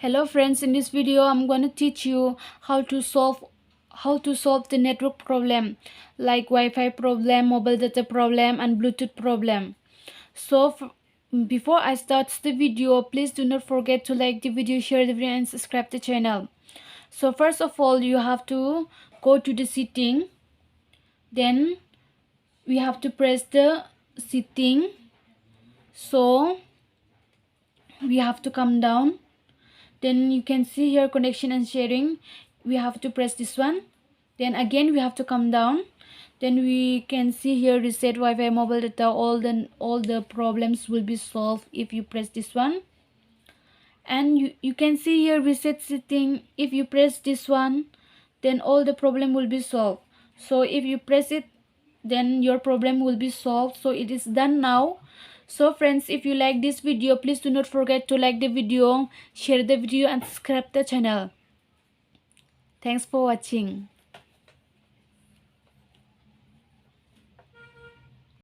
Hello friends, in this video I'm going to teach you how to solve the network problem like Wi-Fi problem, mobile data problem and Bluetooth problem. So before I start the video, please do not forget to like the video, share the video and subscribe the channel. So first of all, you have to go to the setting, then we have to press the setting. So we have to come down. Then you can see here connection and sharing. We have to press this one. Then again we have to come down. Then we can see here reset Wi-Fi, mobile data. All the problems will be solved if you press this one. And you can see here reset setting. If you press this one, then all the problem will be solved. So if you press it, then your problem will be solved. So it is done now. So friends, if you like this video, please do not forget to like the video, share the video and subscribe the channel. Thanks for watching.